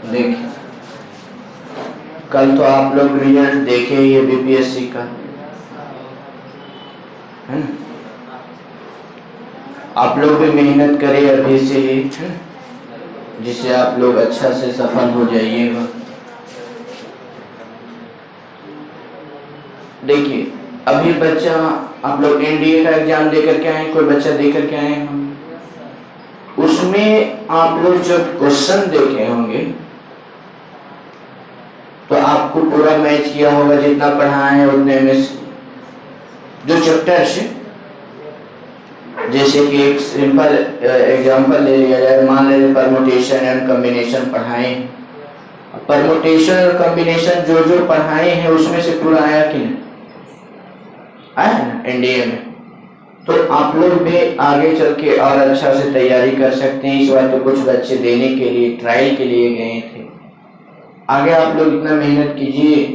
देखिए, कल तो आप लोग रिजल्ट देखे ये बीपीएससी का, है ना? आप लोग भी मेहनत करें अभी से ही, है ना? जिससे आप लोग अच्छा से सफल हो जाइएगा। देखिए, अभी बच्चा, आप लोग एनडीए का एग्जाम देकर के आए, कोई बच्चा देकर के आए होंगे, उसमें आप लोग जब क्वेश्चन देखे होंगे तो आपको पूरा मैच किया होगा, जितना पढ़ा है उतने में से जो चैप्टर से। जैसे कि एक सिंपल एग्जांपल ले लिया जाए, मान लीजिए परमुटेशन एंड कॉम्बिनेशन पढ़ाए, परमुटेशन और कॉम्बिनेशन जो जो पढ़ाए हैं उसमें से पूरा आया कि नहीं आया ना एनडीए में? तो आप लोग भी आगे चल के और अच्छा से तैयारी कर सकते हैं। इस बार तो कुछ बच्चे देने के लिए, ट्रायल के लिए गए थे, आगे आप लोग इतना मेहनत कीजिए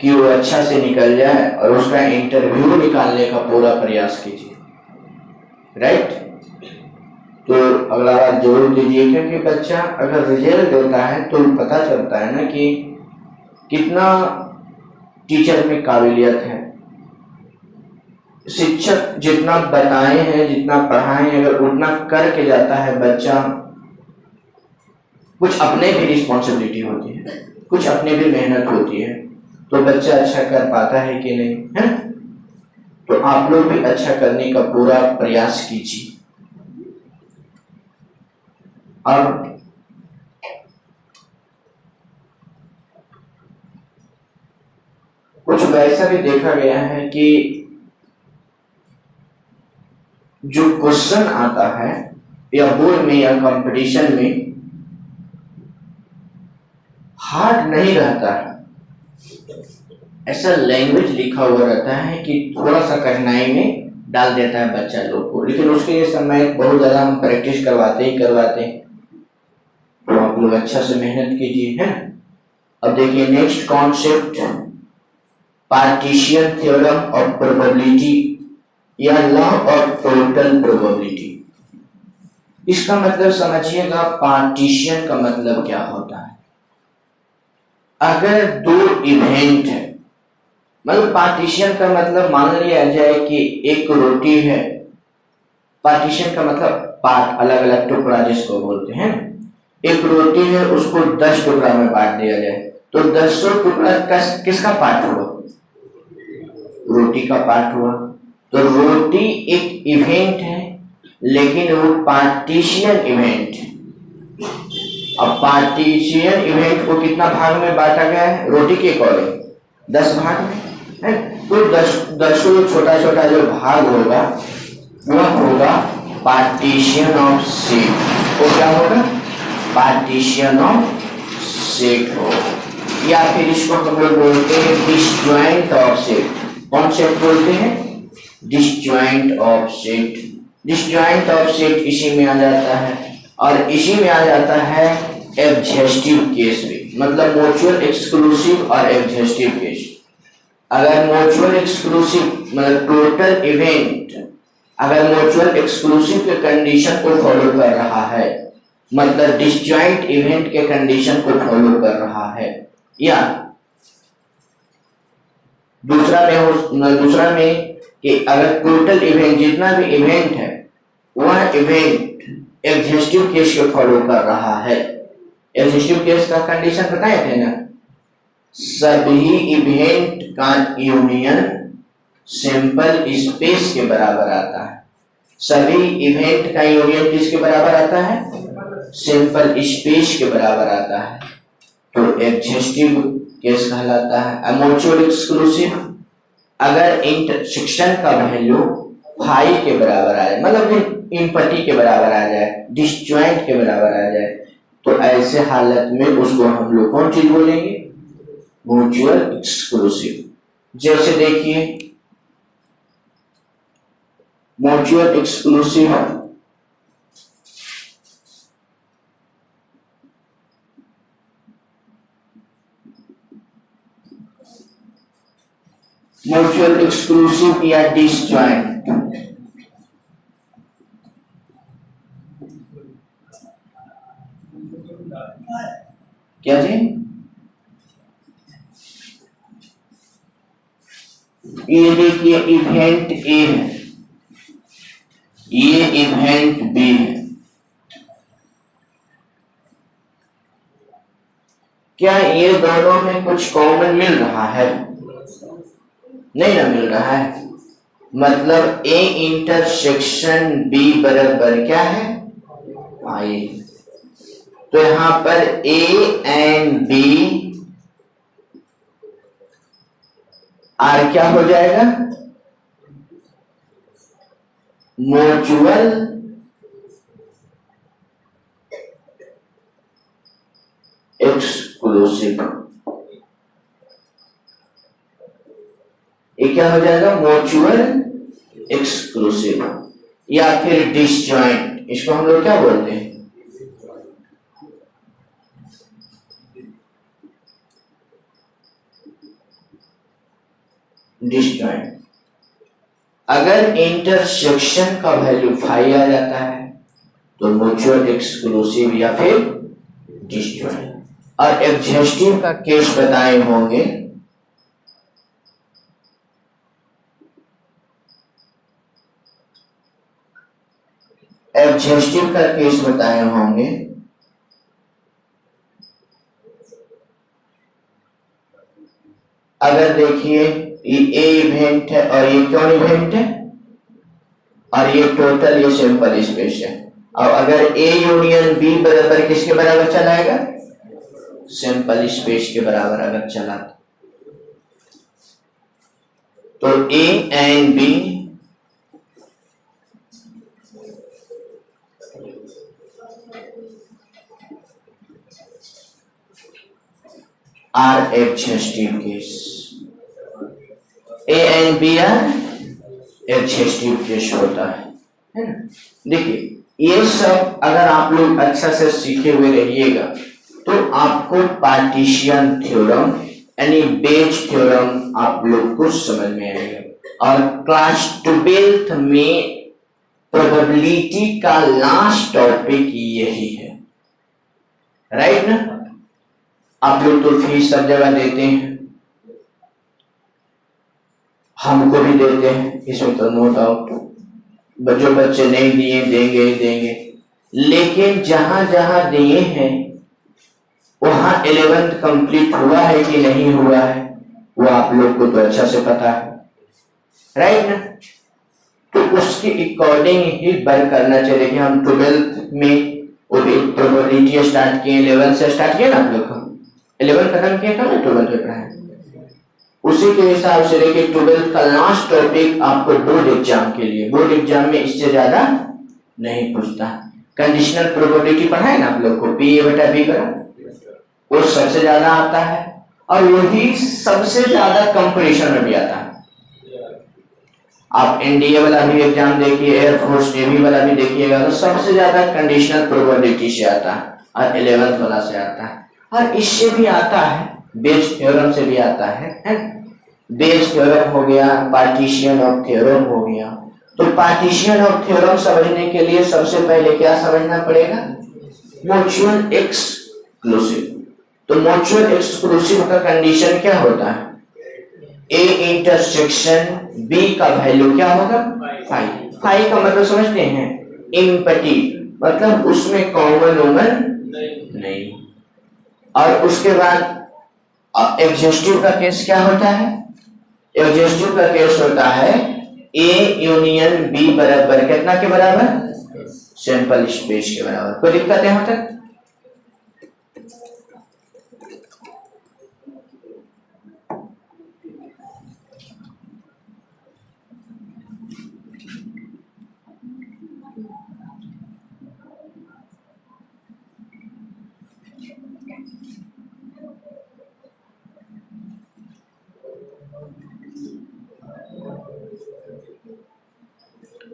कि वो अच्छा से निकल जाए और उसका इंटरव्यू निकालने का पूरा प्रयास कीजिए, राइट? तो अगला बात जरूर दीजिए, क्योंकि बच्चा अगर रिजल्ट देता है तो पता चलता है ना कि कितना टीचर में काबिलियत है। शिक्षक जितना बताए हैं, जितना पढ़ाए हैं, अगर उतना करके जाता है बच्चा, कुछ अपने भी रिस्पॉन्सिबिलिटी होती है, कुछ अपने भी मेहनत होती है, तो बच्चा अच्छा कर पाता है कि नहीं, है? तो आप लोग भी अच्छा करने का पूरा प्रयास कीजिए। और कुछ वैसा भी देखा गया है कि जो क्वेश्चन आता है या बोर्ड में या कंपटीशन में, हार्ड नहीं रहता है, ऐसा लैंग्वेज लिखा हुआ रहता है कि थोड़ा सा कठिनाई में डाल देता है बच्चा लोग को, लेकिन उसके समय बहुत ज्यादा हम प्रैक्टिस करवाते ही करवाते हैं। तो आप लोग अच्छा से मेहनत कीजिए, है? अब देखिए next concept, partisan theorem of probability या लॉ ऑफ टोटल प्रोबेबिलिटी। इसका मतलब समझिएगा, पार्टीशियन का मतलब क्या होता है। अगर दो इवेंट है, मतलब पार्टीशन का मतलब मान लिया जाए कि एक रोटी है, पार्टीशन का मतलब पार्ट, अलग अलग टुकड़ा जिसको बोलते हैं। एक रोटी है, उसको 10 टुकड़ा में बांट दिया जाए तो 10 टुकड़ा किसका पार्ट हुआ? रोटी का पार्ट हुआ। तो रोटी एक इवेंट है, लेकिन वो पार्टीशियन इवेंट है। अब पार्टीशियन इवेंट को कितना भाग में बांटा गया है? रोटी के अकॉर्डिंग 10 भाग में है। तो 10 छोटा छोटा जो भाग होगा वह होगा पार्टीशन ऑफ सेट। वो क्या होगा? पार्टीशन ऑफ सेट हो, या फिर इसको हम लोग बोलते हैं डिसजॉइंट ऑफ सेट। कौन सेट बोलते हैं? Disjoint of set. Disjoint of set इसी में आ जाता है, और इसी में आ जाता है एग्जॉस्टिव केस भी, मतलब म्यूचुअल एक्सक्लूसिव और एग्जॉस्टिव केस। अगर म्यूचुअल एक्सक्लूसिव मतलब टोटल इवेंट अगर म्यूचुअल एक्सक्लूसिव के कंडीशन को फॉलो कर रहा है, मतलब डिसजॉइंट इवेंट के कंडीशन को फॉलो कर रहा है, या दूसरा में कि अगर टोटल इवेंट जितना भी इवेंट है वह इवेंट एग्जॉस्टिव केस को फॉलो कर रहा है। एग्जॉस्टिव केस का कंडीशन बताए थे ना, सभी इवेंट का यूनियन सिंपल स्पेस के बराबर आता है। सभी इवेंट का यूनियन किसके बराबर आता है? सिंपल स्पेस के बराबर आता है, तो एग्जॉस्टिव केस कहलाता है। म्यूचुअल एक्सक्लूसिव अगर इंटरसेक्शन का वैल्यू फाई के बराबर आ जाए, मतलब इम्पटी के बराबर आ जाए, डिसजॉइंट के बराबर आ जाए, तो ऐसे हालत में उसको हम लोग कौन चीज बोलेंगे? Mutual exclusive. जैसे देखिए म्यूचुअल एक्सक्लूसिव म्यूचुअल एक्सक्लूसिव या डिसजॉइंट। क्या जी? ये देखिए इवेंट ए है, ये इवेंट बी है। क्या ये दोनों में कुछ कॉमन मिल रहा है? नहीं ना मिल रहा है। मतलब ए इंटरसेक्शन बी बराबर क्या है? आई। तो यहां पर ए एंड बी आर क्या हो जाएगा? Mutual exclusive. ये क्या हो जाएगा? म्यूचुअल एक्सक्लूसिव या फिर डिसजॉइंट। इसको हम लोग क्या बोलते हैं? डिसजॉइंट। अगर इंटरसेक्शन का वैल्यू फाई आ जाता है तो म्यूचुअल एक्सक्लूसिव या फिर डिसजॉइंट। और एग्जॉस्टिव का केस बताए होंगे, एग्जॉस्टिव का केस बताए होंगे। अगर देखिए ये ए इवेंट है और ये कौन इवेंट है, और ये टोटल ये सैंपल स्पेस है। और अगर ए यूनियन बी बराबर किसके बराबर चलाएगा? सैंपल स्पेस के बराबर अगर चला तो A and B are exhaustive case. A and B are exhaustive case होता है ना। देखिए ये सब अगर आप लोग अच्छा से सीखे हुए रहिएगा तो आपको पार्टीशन थ्योरम यानी बेज थ्योरम आप लोग को समझ में आएगा। और क्लास 12th में प्रोबेबिलिटी का लास्ट टॉपिक यही है, राइट ना। आप लोग तो फीस सब जगह देते हैं, हमको भी देते हैं, इसमें तो नो डाउट। जो बच्चे नहीं दिए देंगे, लेकिन जहां जहां दिए हैं वहां 11th कंप्लीट हुआ है कि नहीं हुआ है वो आप लोग को तो अच्छा से पता है, राइट ना। तो उसके अकॉर्डिंग ही वर्क करना चाहिए कि हम 12th में वो प्रोबेबिलिटी स्टार्ट किए, 11 से स्टार्ट किया ना आप लोग को, 11 खत्म किया था ना, 12 पे पढ़ा है। उसी के हिसाब से लेके 12th का लास्ट टॉपिक आपको बोर्ड एग्जाम के लिए, बोर्ड एग्जाम में इससे ज्यादा नहीं पूछता। कंडीशनल प्रोबेबिलिटी पढ़ा है ना आप लोग को, पी ए बटा बी बराबर, वो सबसे ज्यादा आता है और वही सबसे ज्यादा कंपटीशन में भी आता है। आप एनडीए वाला भी एग्जाम देखिए, एयरफोर्स नेवी वाला भी देखिएगा तो सबसे ज्यादा कंडीशनल प्रोबेबिलिटी से आता है और 11th वाला से आता है। और इससे भी आता है, बेज थ्योरम से भी आता है। बेज थ्योरम हो गया, पार्टीशन ऑफ थ्योरम हो गया। तो पार्टीशन ऑफ थ्योरम समझने के लिए सबसे पहले क्या समझना पड़ेगा? Mutual exclusive. तो म्यूचुअल एक्सक्लूसिव का कंडीशन क्या होता है? ए इंटरसेक्शन बी का वैल्यू क्या होगा? फाई। फाई का मतलब समझते हैं? इम्पटी, मतलब उसमें कॉमन वुमन नहीं। और उसके बाद एग्जॉस्टिव का केस क्या होता है? एग्जॉस्टिव का केस होता है ए यूनियन बी बराबर कितना के बराबर? सैंपल स्पेस के बराबर। कोई दिक्कत है यहां तक?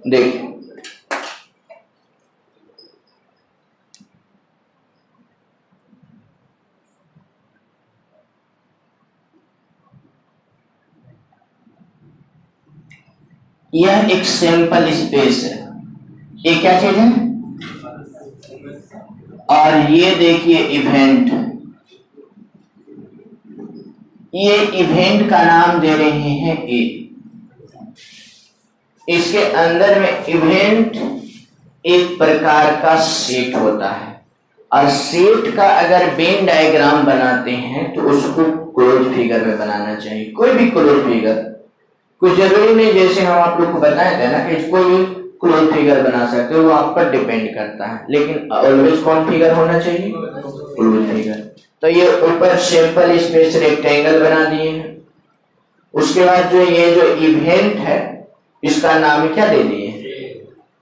देखिए यह एक सैंपल स्पेस है, ये क्या चीज है? और ये देखिए इवेंट, ये इवेंट का नाम दे रहे हैं ए। इसके अंदर में इवेंट एक प्रकार का सेट होता है, और सेट का अगर वेन डायग्राम बनाते हैं तो उसको क्लोज फिगर में बनाना चाहिए। कोई भी क्लोज फिगर, कुछ जरूरी नहीं जैसे हम आप लोग को बताए थे ना कि कोई भी क्लोज फिगर बना सकते हो, वो आप पर डिपेंड करता है, लेकिन ऑलवेज कौन फिगर होना चाहिए? Close figure. तो ये ऊपर सिंपल स्पेस रेक्टेंगल बना दिए हैं। उसके बाद जो ये जो इवेंट है इसका नाम क्या दे दिए,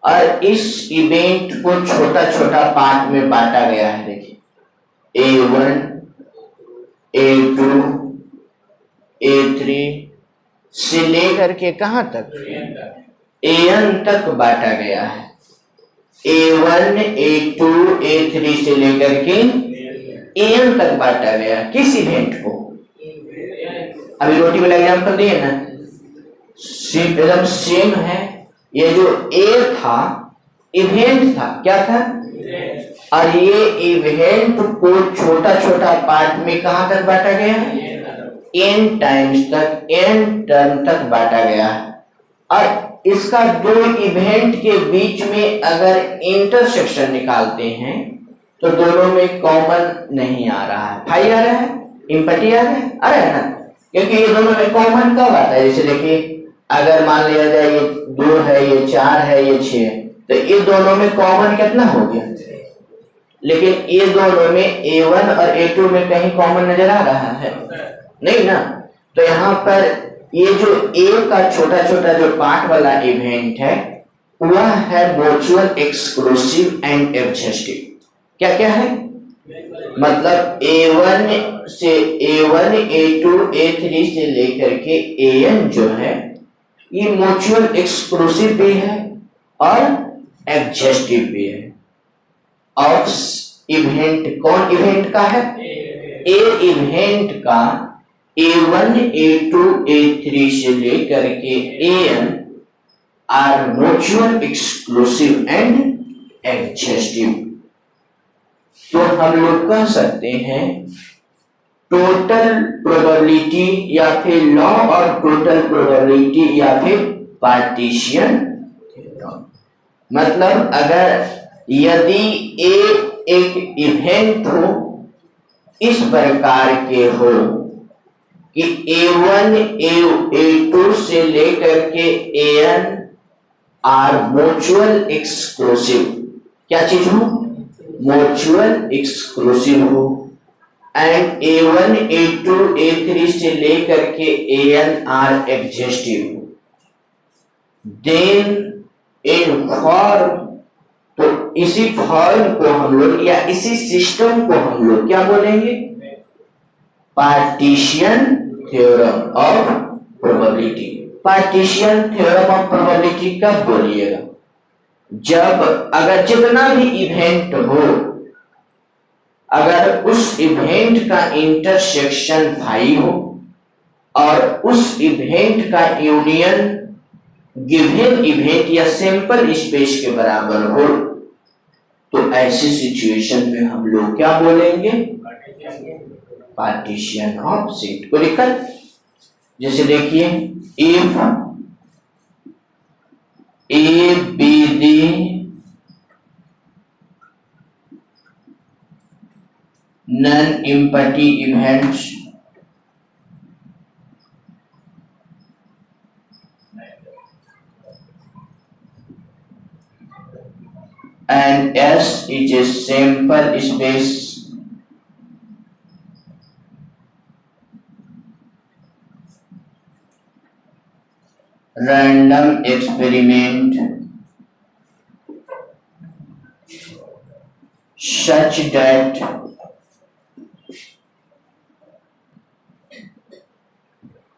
और इस इवेंट को छोटा छोटा पार्ट में बांटा गया है। देखिए A1, A2, A3 से लेकर के कहां तक? AN तक बांटा गया है। A1, A2, A3 से लेकर के AN तक बांटा गया। किस इवेंट को? अभी रोटी वाला एग्जाम्पल दिए ना, एकदम सेम है। ये जो ए था इवेंट था, क्या था? और ये इवेंट को छोटा छोटा पार्ट में कहां तक बांटा गया है? n टाइम्स तक, n टर्म तक बांटा गया है। और इसका दो इवेंट के बीच में अगर इंटरसेक्शन निकालते हैं तो दोनों में कॉमन नहीं आ रहा है। फाई आ रहा है, इम्पटी आ रहा है, आ रहा है ना, क्योंकि ये दोनों में कॉमन कब आता है? जैसे देखिए अगर मान लिया जाए ये 2 है, ये 4 है, ये 6 है, तो ये दोनों में कॉमन कितना हो गया? लेकिन ये दोनों में A1 और A2 में कहीं कॉमन नजर आ रहा है? नहीं ना। तो यहाँ पर ये जो A का छोटा छोटा जो पार्ट वाला इवेंट है वह है म्यूचुअल एक्सक्लूसिव एंड एडजेस्टिव। क्या क्या है? मतलब A1 से A1, A2, A3 से लेकर के AN जो है ये म्यूचुअल एक्सक्लूसिव भी है और एडजेस्टिव भी है। ऑफ इवेंट कौन इवेंट का है? ए इवेंट का A1, A2, A3 से लेकर के AN are mutual exclusive and exhaustive. तो हम लोग कह सकते हैं टोटल प्रोबेबिलिटी या फिर लॉ ऑफ टोटल प्रोबेबिलिटी या फिर पार्टीशन थ्योरम। मतलब अगर यदि एक इवेंट हो इस प्रकार के हो कि A1, A2 से लेकर के AN आर म्यूचुअल एक्सक्लूसिव, क्या चीज हो? म्यूचुअल एक्सक्लूसिव हो, एंड A1, A2, A3 से लेकर के AN are exhaustive, then in form, तो इसी फॉर्म को हम लोग या इसी सिस्टम को हम लोग क्या बोलेंगे? Partition theorem of probability. Partition theorem of probability कब बोलिएगा? जब अगर जितना भी इवेंट हो, अगर उस इवेंट का इंटरसेक्शन फाई हो और उस इवेंट का यूनियन गिवन इवेंट या सैंपल स्पेस के बराबर हो, तो ऐसी सिचुएशन में हम लोग क्या बोलेंगे? पार्टीशन ऑफ सेट को लिखकर, जैसे देखिए if A B D non-empty events and S is a sample space random experiment such that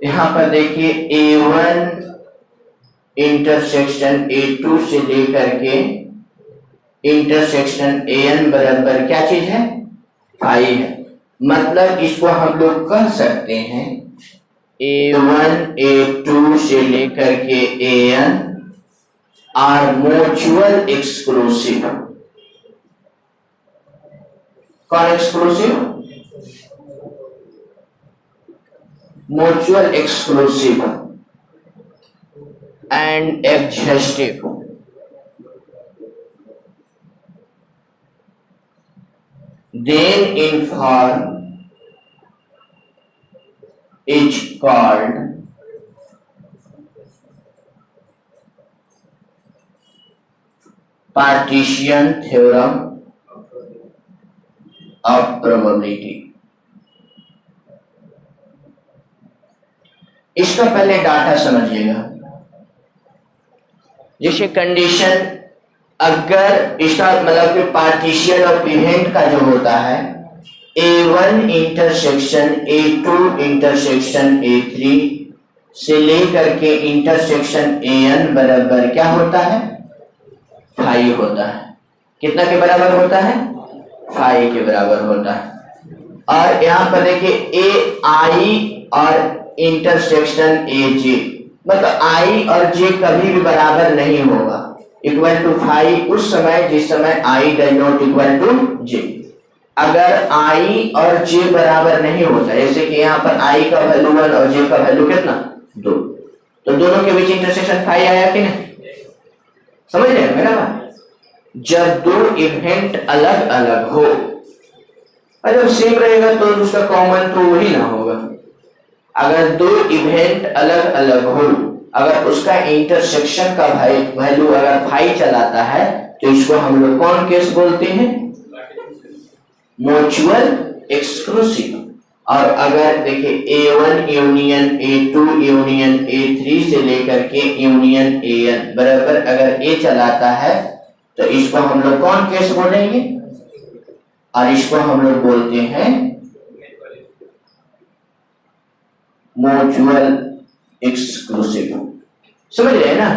यहां पर देखिए A1 इंटरसेक्शन A2 से लेकर के इंटरसेक्शन AN बराबर क्या चीज है? फाई है। मतलब इसको हम लोग कह सकते हैं A1, A2 से लेकर के AN आर म्यूचुअल एक्सक्लूसिव। कौन exclusive? mutual exclusive and exhaustive. Then in form is called partition theorem of probability. इसका पहले डाटा समझिएगा। जैसे कंडीशन, अगर इसका मतलब कि पार्टीशन ऑफ इवेंट का जो होता है A1 intersection A2 intersection A3 से लेकर के इंटरसेक्शन AN बराबर क्या होता है, फाई होता है। कितना के बराबर होता है, फाई के बराबर होता है। और यहाँ पर देखिए AI और इंटरसेक्शन AJ, मतलब I और J कभी भी बराबर नहीं होगा, इक्वल टू फाई उस समय जिस समय I does not equal to J। अगर I और J बराबर नहीं होता, जैसे कि यहाँ पर I का वैल्यू 1 और J का वैल्यू कितना 2, तो दोनों के बीच इंटरसेक्शन फाई आया कि नहीं, समझ रहे हैं मेरा बात। जब दो इवेंट अलग अलग हो, और जब सेम रहेगा तो उसका कॉमन तो वही ना होगा। अगर दो इवेंट अलग अलग हो, अगर उसका इंटरसेक्शन का वैल्यू अगर फाई चलाता है तो इसको हम लोग कौन केस बोलते हैं, म्यूचुअल एक्सक्लूसिव। और अगर देखिए A1 union A2 union A3 से लेकर के यूनियन AN बराबर अगर A चलाता है तो इसको हम लोग कौन केस बोलेंगे, और इसको हम लोग बोलते हैं म्यूचुअल एक्सक्लूसिव। समझ रहे हैं ना।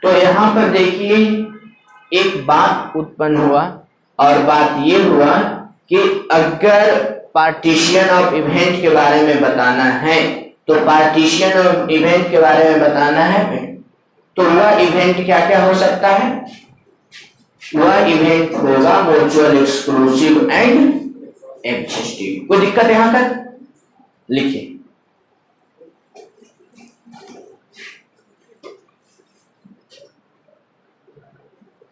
तो यहां पर देखिए एक बात उत्पन्न हुआ, और बात ये हुआ कि अगर पार्टीशन ऑफ इवेंट के बारे में बताना है, तो पार्टीशन ऑफ इवेंट के बारे में बताना है तो वह इवेंट क्या क्या हो सकता है, वह इवेंट होगा म्यूचुअल एक्सक्लूसिव एंड एक्सहास्टिव। कोई दिक्कत यहां तक, लिखिए